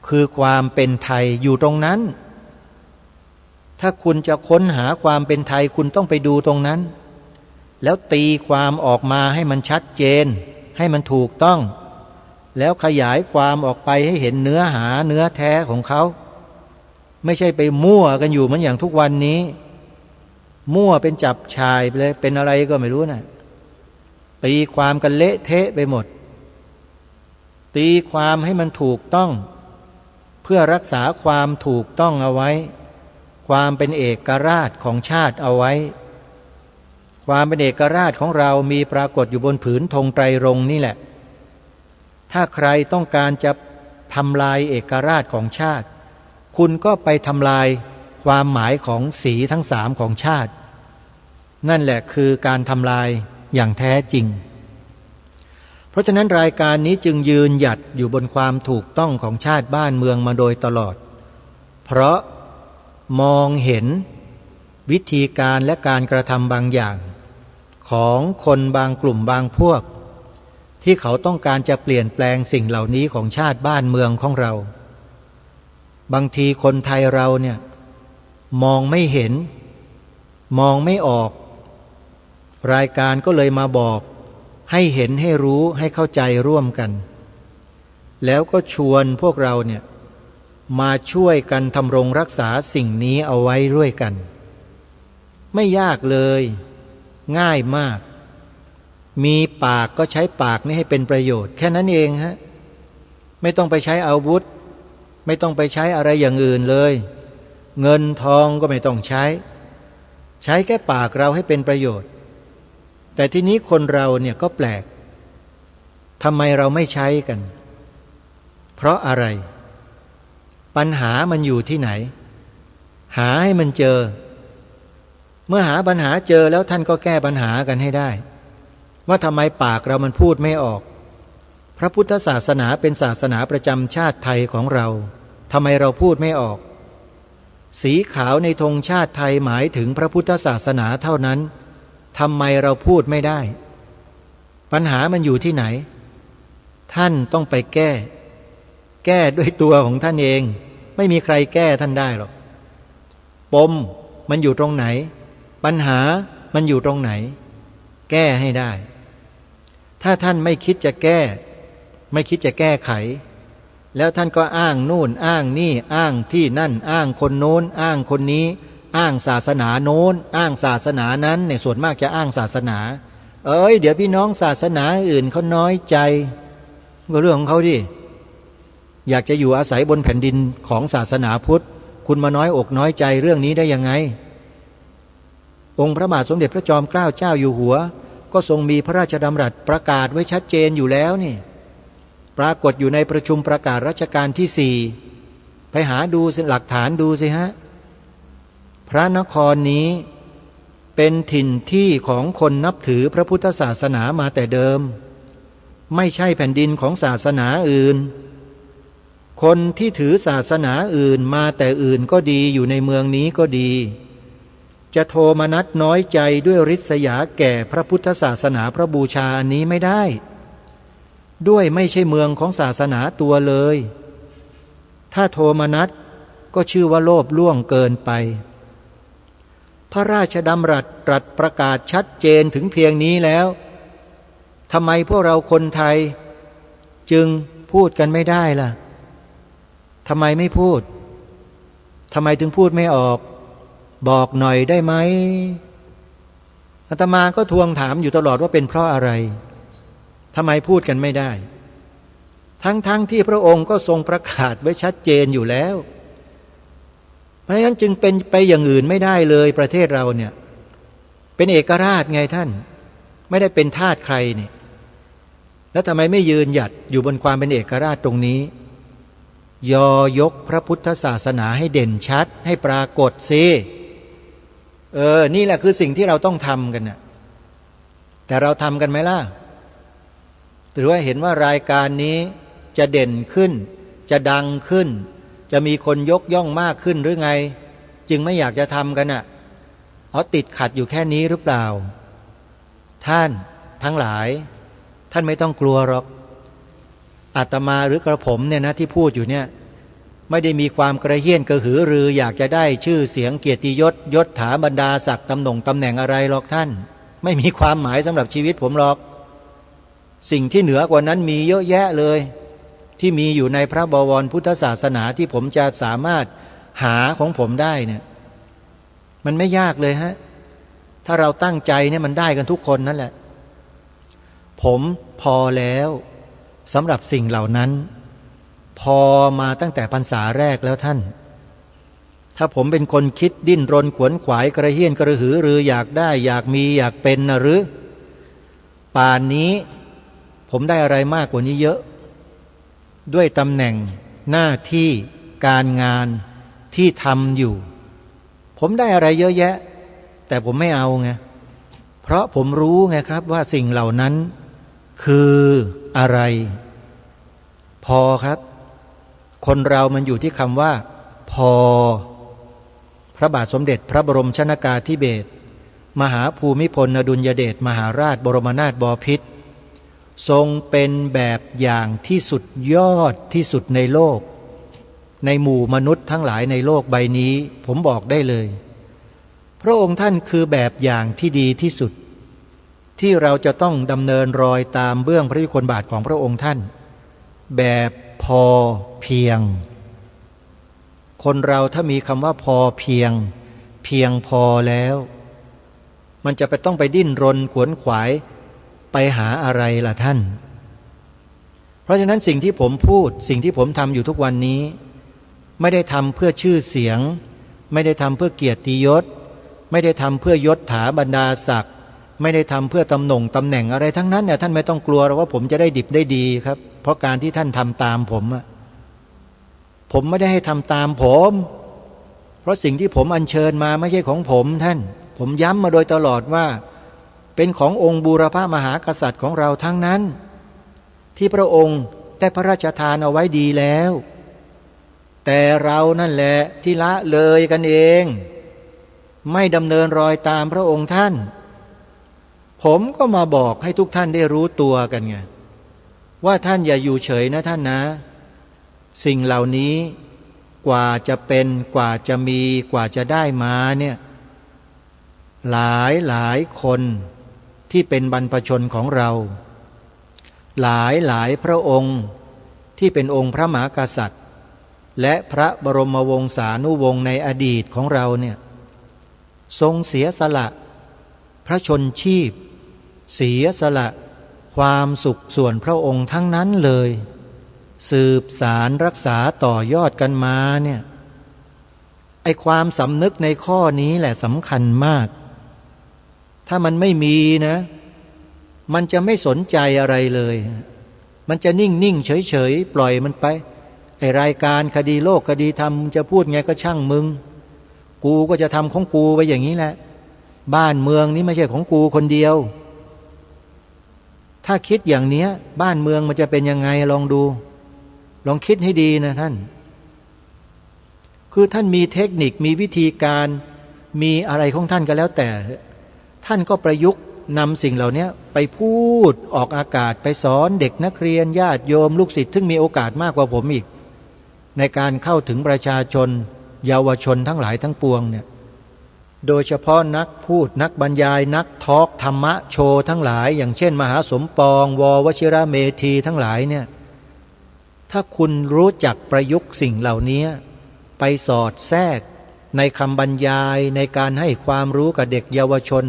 คือความเป็นไทยอยู่ตรงนั้นถ้าคุณจะค้นหาความเป็นไทยคุณต้องไปดูตรงนั้นแล้วตีความออกมาให้มันชัดเจนให้มันถูกต้องแล้วขยายความออกไปให้เห็นเนื้อหาเนื้อแท้ของเขาไม่ใช่ไปมั่วกันอยู่เหมือนอย่างทุกวันนี้มั่วเป็นจับชายไปเลยเป็นอะไรก็ไม่รู้นะตีความกันเละเทะไปหมดตีความให้มันถูกต้อง เพื่อรักษาความถูกต้องเอาไว้ความเป็นเอกราชของชาติเอาไว้ความเป็นเอกราชของเรามีปรากฏอยู่บนผืนธงไตรรงค์นี่แหละถ้าใครต้องการจะทำลายเอกราชของชาติคุณก็ไปทำลายความหมายของสีทั้งสามของชาตินั่นแหละคือการทำลายอย่างแท้จริงเพราะฉะนั้นรายการนี้จึงยืนหยัดอยู่บนความถูกต้องของชาติบ้านเมืองมาโดยตลอดเพราะมองเห็นวิธีการและการกระทำบางอย่างของคนบางกลุ่มบางพวกที่เขาต้องการจะเปลี่ยนแปลงสิ่งเหล่านี้ของชาติบ้านเมืองของเราบางทีคนไทยเราเนี่ยมองไม่เห็นมองไม่ออกรายการก็เลยมาบอกให้เห็นให้รู้ให้เข้าใจร่วมกันแล้วก็ชวนพวกเราเนี่ยมาช่วยกันทำรงรักษาสิ่งนี้เอาไว้ด้วยกันไม่ยากเลยง่ายมากมีปากก็ใช้ปากนี้ให้เป็นประโยชน์แค่นั้นเองฮะไม่ต้องไปใช้อาวุธไม่ต้องไปใช้อะไรอย่างอื่นเลยเงินทองก็ไม่ต้องใช้แค่ปากเราให้เป็นประโยชน์แต่ทีนี้คนเราเนี่ยก็แปลกทำไมเราไม่ใช้กันเพราะอะไรปัญหามันอยู่ที่ไหนหาให้มันเจอเมื่อหาปัญหาเจอแล้วท่านก็แก้ปัญหากันให้ได้ว่าทำไมปากเรามันพูดไม่ออกพระพุทธศาสนาเป็นศาสนาประจำชาติไทยของเราทำไมเราพูดไม่ออกสีขาวในธงชาติไทยหมายถึงพระพุทธศาสนาเท่านั้นทำไมเราพูดไม่ได้ปัญหามันอยู่ที่ไหนท่านต้องไปแก้ด้วยตัวของท่านเองไม่มีใครแก้ท่านได้หรอกปมมันอยู่ตรงไหนปัญหามันอยู่ตรงไหนแก้ให้ได้ถ้าท่านไม่คิดจะแก้ไม่คิดจะแก้ไขแล้วท่านก็อ้างนู่นอ้างนี่อ้างที่นั่นอ้างคนโน้นอ้างคนนี้อ้างศาสนาโน้นอ้างศาสนานั้นในส่วนมากจะอ้างศาสนาเดี๋ยวพี่น้องศาสนาอื่นเขาน้อยใจก็เรื่องของเขาดิอยากจะอยู่อาศัยบนแผ่นดินของศาสนาพุทธคุณมาน้อยอกน้อยใจเรื่องนี้ได้ยังไงองค์พระบาทสมเด็จพระจอมเกล้าเจ้าอยู่หัวก็ทรงมีพระราชดำรัสประกาศไว้ชัดเจนอยู่แล้วนี่ปรากฏอยู่ในประชุมประกาศรัชกาลที่4ไปหาดูหลักฐานดูสิฮะพระนครนี้เป็นถิ่นที่ของคนนับถือพระพุทธศาสนามาแต่เดิมไม่ใช่แผ่นดินของศาสนาอื่นคนที่ถือศาสนาอื่นมาแต่อื่นก็ดีอยู่ในเมืองนี้ก็ดีจะโทมนัสน้อยใจด้วยริษยาแก่พระพุทธศาสนาพระบูชาอันนี้ไม่ได้ด้วยไม่ใช่เมืองของศาสนาตัวเลยถ้าโทมนัสก็ชื่อว่าโลภล่วงเกินไปพระราชดำรัสตรัสประกาศชัดเจนถึงเพียงนี้แล้วทำไมพวกเราคนไทยจึงพูดกันไม่ได้ล่ะทำไมไม่พูดทำไมถึงพูดไม่ออกบอกหน่อยได้ไหมอาตมาก็ทวงถามอยู่ตลอดว่าเป็นเพราะอะไรทำไมพูดกันไม่ได้ทั้งที่พระองค์ก็ทรงประกาศไว้ชัดเจนอยู่แล้วเพราะฉะนั้นจึงเป็นไปอย่างอื่นไม่ได้เลยประเทศเราเนี่ยเป็นเอกราชไงท่านไม่ได้เป็นทาสใครนี่แล้วทำไมไม่ยืนหยัดอยู่บนความเป็นเอกราชตรงนี้ยกพระพุทธศาสนาให้เด่นชัดให้ปรากฏสินี่แหละคือสิ่งที่เราต้องทำกันน่ะแต่เราทำกันไหมล่ะหรือว่าเห็นว่ารายการนี้จะเด่นขึ้นจะดังขึ้นจะมีคนยกย่องมากขึ้นหรือไงจึงไม่อยากจะทำกันน่ะติดขัดอยู่แค่นี้หรือเปล่าท่านทั้งหลายท่านไม่ต้องกลัวหรอกอาตมาหรือกระผมเนี่ยนะที่พูดอยู่เนี่ยไม่ได้มีความกระเฮี้ยนกระหือรืออยากจะได้ชื่อเสียงเกียรติยศยศถาบรรดาศักดิ์ตำแหน่งอะไรหรอกท่านไม่มีความหมายสำหรับชีวิตผมหรอกสิ่งที่เหนือกว่านั้นมีเยอะแยะเลยที่มีอยู่ในพระบวรพุทธศาสนาที่ผมจะสามารถหาของผมได้เนี่ยมันไม่ยากเลยฮะถ้าเราตั้งใจเนี่ยมันได้กันทุกคนนั่นแหละผมพอแล้วสำหรับสิ่งเหล่านั้น พอมาตั้งแต่พรรษาแรกแล้วท่าน ถ้าผมเป็นคนคิดดิ้นรนขวนขวายกระเฮี้ยนกระหือรืออยากได้อยากมีอยากเป็นนะหรือป่านนี้ผมได้อะไรมากกว่านี้เยอะด้วยตำแหน่งหน้าที่การงานที่ทำอยู่ผมได้อะไรเยอะแยะแต่ผมไม่เอาไงเพราะผมรู้ไงครับว่าสิ่งเหล่านั้นคืออะไรพอครับคนเรามันอยู่ที่คำว่าพอพระบาทสมเด็จพระบรมชนกาธิเบศรมหาภูมิพลอดุลยเดชมหาราชบรมนาถบพิตรทรงเป็นแบบอย่างที่สุดยอดที่สุดในโลกในหมู่มนุษย์ทั้งหลายในโลกใบนี้ผมบอกได้เลยพระองค์ท่านคือแบบอย่างที่ดีที่สุดที่เราจะต้องดำเนินรอยตามเบื้องพระยุคลบาทของพระองค์ท่านแบบพอเพียงคนเราถ้ามีคำว่าพอเพียงเพียงพอแล้วมันจะต้องไปดิ้นรนขวนขวายไปหาอะไรล่ะท่านเพราะฉะนั้นสิ่งที่ผมพูดสิ่งที่ผมทำอยู่ทุกวันนี้ไม่ได้ทำเพื่อชื่อเสียงไม่ได้ทำเพื่อเกียรติยศไม่ได้ทำเพื่อยศถาบรรดาศักดิ์ไม่ได้ทำเพื่อตำแหน่งอะไรทั้งนั้นเนี่ยท่านไม่ต้องกลัวหรอกว่าผมจะได้ดิบได้ดีครับเพราะการที่ท่านทำตามผมไม่ได้ให้ทำตามผมเพราะสิ่งที่ผมอัญเชิญมาไม่ใช่ของผมท่านผมย้ำมาโดยตลอดว่าเป็นขององค์บูรพมหากษัตริย์ของเราทั้งนั้นที่พระองค์ได้พระราชทานเอาไว้ดีแล้วแต่เรานั่นแหละที่ละเลยกันเองไม่ดำเนินรอยตามพระองค์ท่านผมก็มาบอกให้ทุกท่านได้รู้ตัวกันไงว่าท่านอย่าอยู่เฉยนะท่านนะสิ่งเหล่านี้กว่าจะเป็นกว่าจะมีกว่าจะได้มาเนี่ยหลายคนที่เป็นบรรพชนของเราหลายพระองค์ที่เป็นองค์พระมหากษัตริย์และพระบรมวงศานุวงศ์ในอดีตของเราเนี่ยทรงเสียสละพระชนชีพเสียสละความสุขส่วนพระองค์ทั้งนั้นเลยสืบสารรักษาต่อยอดกันมาเนี่ยไอ้ความสำนึกในข้อนี้แหละสำคัญมากถ้ามันไม่มีนะมันจะไม่สนใจอะไรเลยมันจะนิ่งเฉยปล่อยมันไปไอ้รายการคดีโลกคดีธรรมจะพูดไงก็ช่างมึงกูก็จะทำของกูไปอย่างนี้แหละบ้านเมืองนี้ไม่ใช่ของกูคนเดียวถ้าคิดอย่างเนี้ยบ้านเมืองมันจะเป็นยังไงลองดูลองคิดให้ดีนะท่านคือท่านมีเทคนิคมีวิธีการมีอะไรของท่านก็แล้วแต่ท่านก็ประยุกต์นำสิ่งเหล่านี้ไปพูดออกอากาศไปสอนเด็กนักเรียนญาติโยมลูกศิษย์ซึ่งมีโอกาสมากกว่าผมอีกในการเข้าถึงประชาชนเยาวชนทั้งหลายทั้งปวงเนี่ยโดยเฉพาะนักพูดนักบรรยายนักทอล์กธรรมะโชว์ทั้งหลายอย่างเช่นมหาสมปองววชิระเมธีทั้งหลายเนี่ยถ้าคุณรู้จักประยุกต์สิ่งเหล่านี้ไปสอดแทรกในคำบรรยายในการให้ความรู้กับเด็กเยาวชน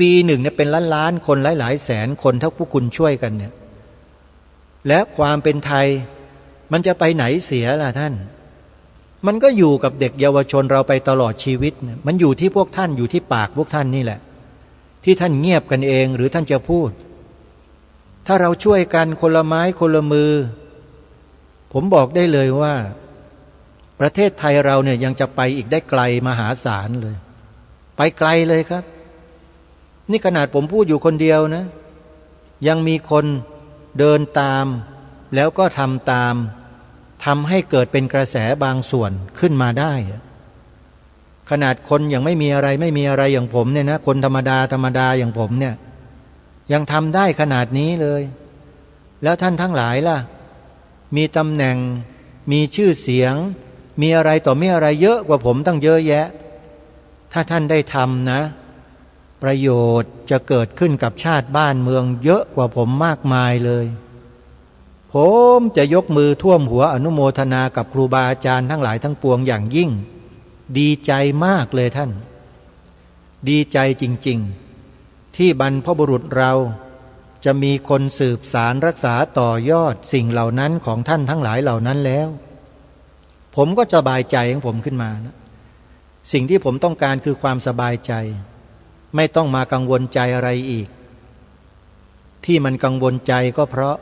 ปีหนึ่งเนี่ยเป็นล้านคนหลายแสนคนถ้าพวกคุณช่วยกันเนี่ยและความเป็นไทยมันจะไปไหนเสียล่ะท่านมันก็อยู่กับเด็กเยาวชนเราไปตลอดชีวิตมันอยู่ที่พวกท่านอยู่ที่ปากพวกท่านนี่แหละที่ท่านเงียบกันเองหรือท่านจะพูดถ้าเราช่วยกันคนละไม้คนละมือผมบอกได้เลยว่าประเทศไทยเราเนี่ยยังจะไปอีกได้ไกลมหาศาลเลยไปไกลเลยครับนี่ขนาดผมพูดอยู่คนเดียวนะยังมีคนเดินตามแล้วก็ทำตามทำให้เกิดเป็นกระแสบางส่วนขึ้นมาได้ขนาดคนยังไม่มีอะไรอย่างผมเนี่ยนะคนธรรมดาอย่างผมเนี่ยยังทำได้ขนาดนี้เลยแล้วท่านทั้งหลายล่ะมีตำแหน่งมีชื่อเสียงมีอะไรต่อมีอะไรเยอะกว่าผมตั้งเยอะแยะถ้าท่านได้ทำนะประโยชน์จะเกิดขึ้นกับชาติบ้านเมืองเยอะกว่าผมมากมายเลยผมจะยกมือท่วมหัวอนุโมทนากับครูบาอาจารย์ทั้งหลายทั้งปวงอย่างยิ่งดีใจมากเลยท่านดีใจจริงๆที่บรรพบุรุษเรา จะมีคนสืบสารรักษาต่อยอดสิ่งเหล่านั้นของท่านทั้งหลายเหล่านั้นแล้วผมก็สบายใจของผมขึ้นมานะสิ่งที่ผมต้องการคือความสบายใจไม่ต้องมากังวลใจอะไรอีกที่มันกังวลใจก็เพราะ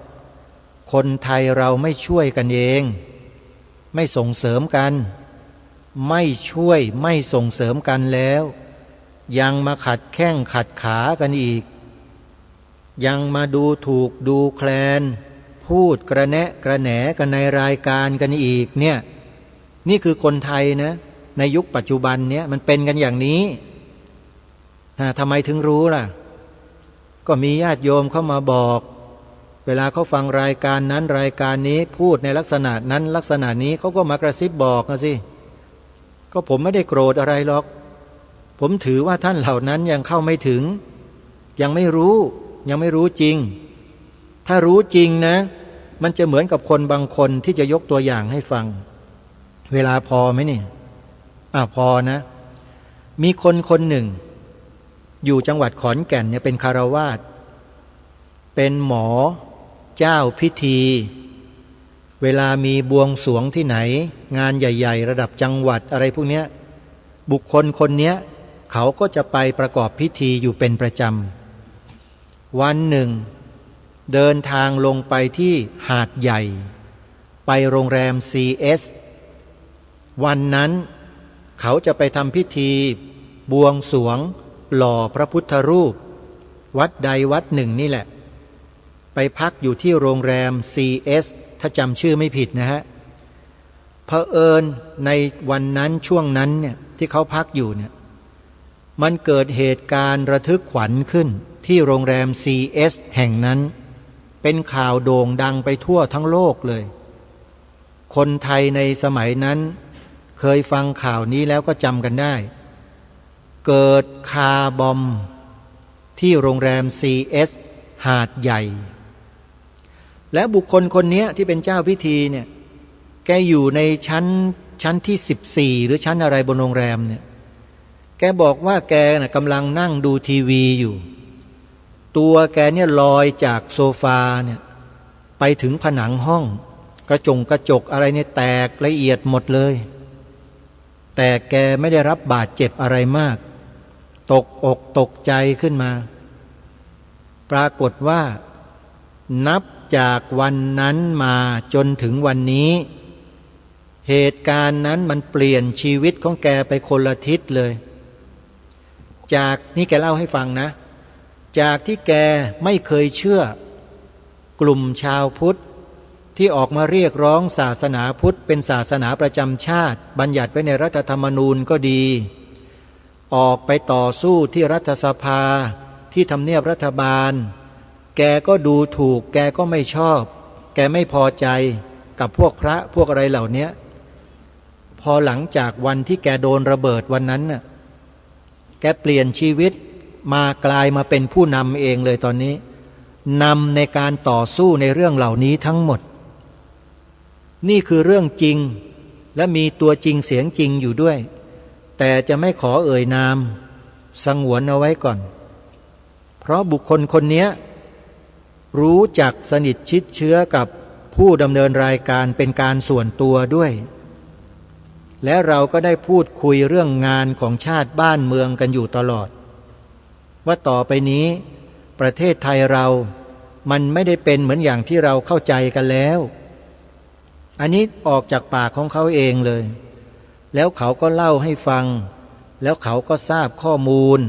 คนไทยเราไม่ช่วยกันเองไม่ส่งเสริมกันไม่ช่วยไม่ส่งเสริมกันแล้วยังมาขัดแข้งขัดขากันอีกยังมาดูถูกดูแคลนพูดกระแนะกระแหนกันในรายการกันอีกเนี่ยนี่คือคนไทยนะในยุคปัจจุบันเนี้ยมันเป็นกันอย่างนี้ทำไมถึงรู้ล่ะก็มีญาติโยมเข้ามาบอกเวลาเขาฟังรายการนั้นรายการนี้พูดในลักษณะนั้นลักษณะนี้เขาก็มากระซิบบอกนะสิก็ผมไม่ได้โกรธอะไรหรอกผมถือว่าท่านเหล่านั้นยังเข้าไม่ถึงยังไม่รู้จริงถ้ารู้จริงนะมันจะเหมือนกับคนบางคนที่จะยกตัวอย่างให้ฟังเวลาพอไหมนี่พอนะมีคนคนหนึ่งอยู่จังหวัดขอนแก่นเนี่ยเป็นคฤหัสถ์เป็นหมอเจ้าพิธีเวลามีบวงสรวงที่ไหนงานใหญ่ๆระดับจังหวัดอะไรพวกเนี้ยบุคคลคนเนี้ยเขาก็จะไปประกอบพิธีอยู่เป็นประจำวันหนึ่งเดินทางลงไปที่หาดใหญ่ไปโรงแรม CS วันนั้นเขาจะไปทำพิธีบวงสรวงหล่อพระพุทธรูปวัดใดวัดหนึ่งนี่แหละไปพักอยู่ที่โรงแรม CS ถ้าจำชื่อไม่ผิดนะฮะเผอิญในวันนั้นช่วงนั้นเนี่ยที่เขาพักอยู่เนี่ยมันเกิดเหตุการณ์ระทึกขวัญขึ้นที่โรงแรม CS แห่งนั้นเป็นข่าวโด่งดังไปทั่วทั้งโลกเลยคนไทยในสมัยนั้นเคยฟังข่าวนี้แล้วก็จำกันได้เกิดคาร์บอมที่โรงแรม CS หาดใหญ่และบุคคลคนนี้ที่เป็นเจ้าพิธีเนี่ยแกอยู่ในชั้นที่14หรือชั้นอะไรบนโรงแรมเนี่ยแกบอกว่าแกน่ะกำลังนั่งดูทีวีอยู่ตัวแกเนี่ยลอยจากโซฟาเนี่ยไปถึงผนังห้องกระจกอะไรเนี่ยแตกละเอียดหมดเลยแต่แกไม่ได้รับบาดเจ็บอะไรมากตกอกตกใจขึ้นมาปรากฏว่านับจากวันนั้นมาจนถึงวันนี้เหตุการณ์นั้นมันเปลี่ยนชีวิตของแกไปคนละทิศเลยจากนี่แกเล่าให้ฟังนะจากที่แกไม่เคยเชื่อกลุ่มชาวพุทธที่ออกมาเรียกร้องศาสนาพุทธเป็นศาสนาประจำชาติบัญญัติไว้ในรัฐธรรมนูญก็ดีออกไปต่อสู้ที่รัฐสภาที่ทำเนียบรัฐบาลแกก็ดูถูกแกก็ไม่ชอบแกไม่พอใจกับพวกพระพวกอะไรเหล่านี้พอหลังจากวันที่แกโดนระเบิดวันนั้นน่ะแกเปลี่ยนชีวิตมากลายมาเป็นผู้นำเองเลยตอนนี้นำในการต่อสู้ในเรื่องเหล่านี้ทั้งหมดนี่คือเรื่องจริงและมีตัวจริงเสียงจริงอยู่ด้วยแต่จะไม่ขอเอ่ยนามสงวนเอาไว้ก่อนเพราะบุคคลคนนี้รู้จักสนิทชิดเชื้อกับผู้ดำเนินรายการเป็นการส่วนตัวด้วยและเราก็ได้พูดคุยเรื่องงานของชาติบ้านเมืองกันอยู่ตลอดว่าต่อไปนี้ประเทศไทยเรามันไม่ได้เป็นเหมือนอย่างที่เราเข้าใจกันแล้วอันนี้ออกจากปากของเขาเองเลยแล้วเขาก็เล่าให้ฟังแล้วเขาก็ทราบข้อมูล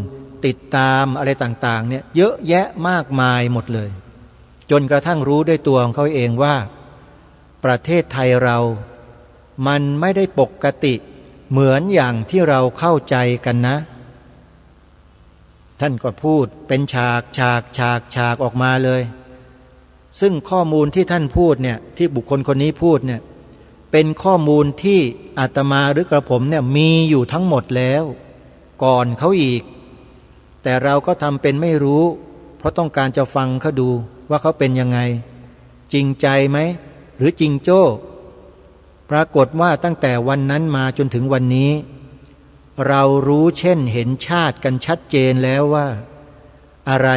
ติดตามอะไรต่างๆเนี่ยเยอะแยะมากมายหมดเลยจนกระทั่งรู้ด้วยตัวของเขาเองว่าประเทศไทยเรามันไม่ได้ปกติเหมือนอย่างที่เราเข้าใจกันนะท่านก็พูดเป็นฉากออกมาเลยซึ่งข้อมูลที่ท่านพูดเนี่ยที่บุคคลคนนี้พูดเนี่ยเป็นข้อมูลที่อาตมาหรือกระผมเนี่ยมีอยู่ทั้งหมดแล้วก่อนเขาอีกแต่เราก็ทำเป็นไม่รู้เพราะต้องการจะฟังเขาดูว่าเขาเป็นยังไงจริงใจไหมหรือจริงโจ้ปรากฏว่าตั้งแต่วันนั้นมาจนถึงวันนี้เรารู้เช่นเห็นชาติกันชัดเจนแล้วว่าอะไร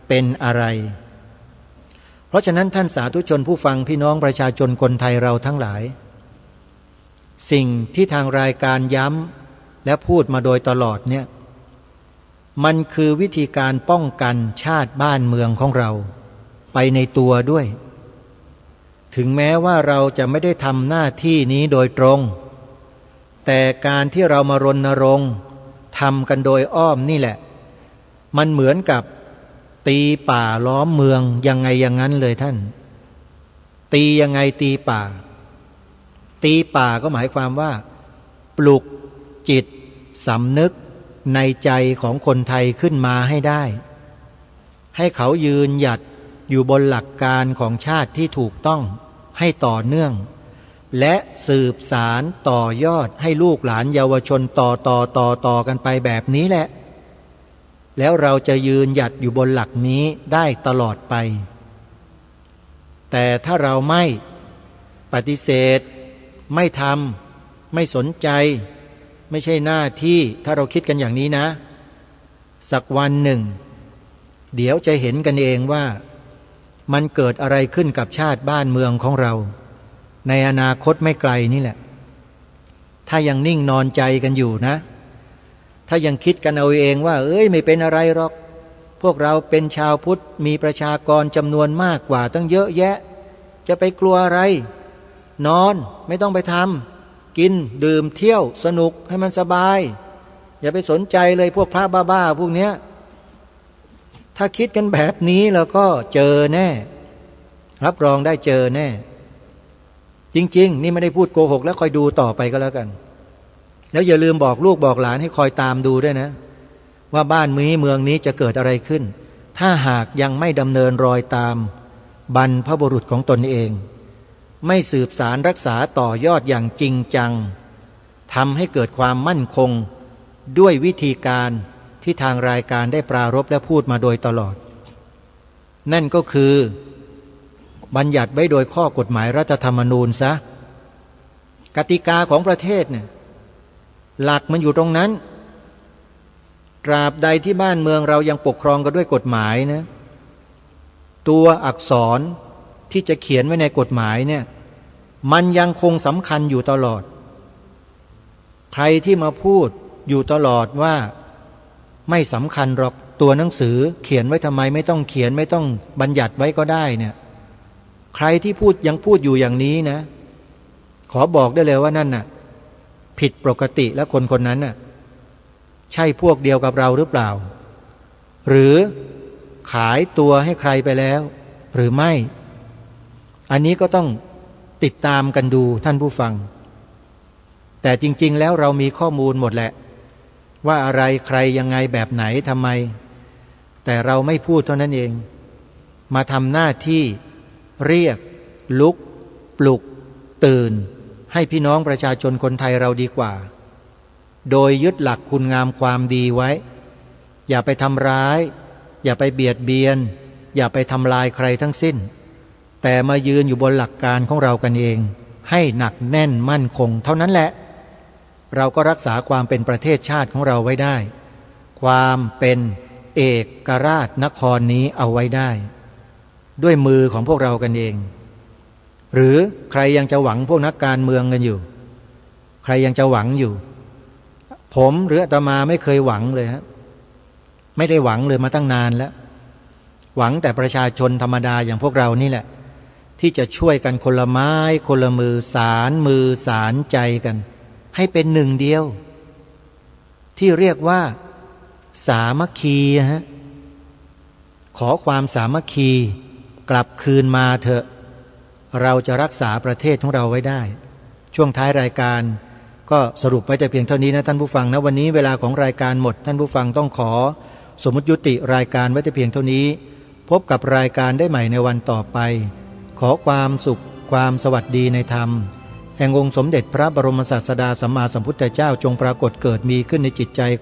เป็นอะไร เพราะฉะนั้นท่านสาธุชนผู้ฟังพี่น้องประชาชนคนไทยเราทั้งหลาย สิ่งที่ทางรายการย้ำและพูดมาโดยตลอดเนี่ยมันคือวิธีการป้องกันชาติบ้านเมืองของเราไปในตัวด้วยถึงแม้ว่าเราจะไม่ได้ทำหน้าที่นี้โดยตรงแต่การที่เรามารณรงค์ทำกันโดยอ้อมนี่แหละมันเหมือนกับตีป่าล้อมเมืองยังไงอย่างนั้นเลยท่านตียังไงตีป่าตีป่าก็หมายความว่าปลุกจิตสำนึกในใจของคนไทยขึ้นมาให้ได้ให้เขายืนหยัดอยู่บนหลักการของชาติที่ถูกต้องให้ต่อเนื่องและสืบสารต่อยอดให้ลูกหลานเยาวชนต่อกันไปแบบนี้แหละแล้วเราจะยืนหยัดอยู่บนหลักนี้ได้ตลอดไปแต่ถ้าเราไม่ปฏิเสธไม่ทำไม่สนใจไม่ใช่หน้าที่ถ้าเราคิดกันอย่างนี้นะสักวันหนึ่งเดี๋ยวจะเห็นกันเองว่ามันเกิดอะไรขึ้นกับชาติบ้านเมืองของเราในอนาคตไม่ไกลนี่แหละถ้ายังนิ่งนอนใจกันอยู่นะถ้ายังคิดกันเอาเองว่าไม่เป็นอะไรหรอกพวกเราเป็นชาวพุทธมีประชากรจำนวนมากกว่าตั้งเยอะแยะจะไปกลัวอะไรนอนไม่ต้องไปทำกินดื่มเที่ยวสนุกให้มันสบายอย่าไปสนใจเลยพวกพระบ้าๆพวกเนี้ยถ้าคิดกันแบบนี้แล้วก็เจอแน่รับรองได้เจอแน่จริงๆนี่ไม่ได้พูดโกหกแล้วคอยดูต่อไปก็แล้วกันแล้วอย่าลืมบอกลูกบอกหลานให้คอยตามดูด้วยนะว่าบ้านเมืองนี้จะเกิดอะไรขึ้นถ้าหากยังไม่ดำเนินรอยตามบรรพบุรุษของตนเองไม่สืบสารรักษาต่อยอดอย่างจริงจังทำให้เกิดความมั่นคงด้วยวิธีการที่ทางรายการได้ปรารภและพูดมาโดยตลอดนั่นก็คือบัญญัติไว้โดยข้อกฎหมายรัฐธรรมนูญซะกติกาของประเทศเนี่ยหลักมันอยู่ตรงนั้นตราบใดที่บ้านเมืองเรายังปกครองกันด้วยกฎหมายนะตัวอักษรที่จะเขียนไว้ในกฎหมายเนี่ยมันยังคงสำคัญอยู่ตลอดใครที่มาพูดอยู่ตลอดว่าไม่สำคัญหรอกตัวหนังสือเขียนไว้ทำไมไม่ต้องเขียนไม่ต้องบัญญัติไว้ก็ได้เนี่ยใครที่พูดยังพูดอยู่อย่างนี้นะขอบอกได้เลยว่านั่นน่ะผิดปกติและคนคนนั้นน่ะใช่พวกเดียวกับเราหรือเปล่าหรือขายตัวให้ใครไปแล้วหรือไม่อันนี้ก็ต้องติดตามกันดูท่านผู้ฟังแต่จริงๆแล้วเรามีข้อมูลหมดแหละว่าอะไรใครยังไงแบบไหนทำไมแต่เราไม่พูดเท่านั้นเองมาทำหน้าที่เรียกลุกปลุกตื่นให้พี่น้องประชาชนคนไทยเราดีกว่าโดยยึดหลักคุณงามความดีไว้อย่าไปทำร้ายอย่าไปเบียดเบียนอย่าไปทำลายใครทั้งสิ้นแต่มายืนอยู่บนหลักการของเรากันเองให้หนักแน่นมั่นคงเท่านั้นแหละเราก็รักษาความเป็นประเทศชาติของเราไว้ได้ความเป็นเอกราชนครนี้เอาไว้ได้ด้วยมือของพวกเรากันเองหรือใครยังจะหวังพวกนักการเมืองกันอยู่ใครยังจะหวังอยู่ผมหรืออาตมาไม่เคยหวังเลยฮะไม่ได้หวังเลยมาตั้งนานแล้วหวังแต่ประชาชนธรรมดาอย่างพวกเรานี่แหละที่จะช่วยกันคนละไม้คนละมือสารใจกันให้เป็นหนึ่งเดียวที่เรียกว่าสามัคคีฮะขอความสามัคคีกลับคืนมาเถอะเราจะรักษาประเทศของเราไว้ได้ช่วงท้ายรายการก็สรุปไว้แต่เพียงเท่านี้นะท่านผู้ฟังนะวันนี้เวลาของรายการหมดท่านผู้ฟังต้องขอสมมุติยุติรายการไว้แต่เพียงเท่านี้พบกับรายการได้ใหม่ในวันต่อไปขอความสุขความสวัสดีในธรรมแห่งองค์สมเด็จพระบรมศาสดาสัมมาสัมพุทธเจ้าจงปรากฏเกิดมีขึ้นในจิตใจ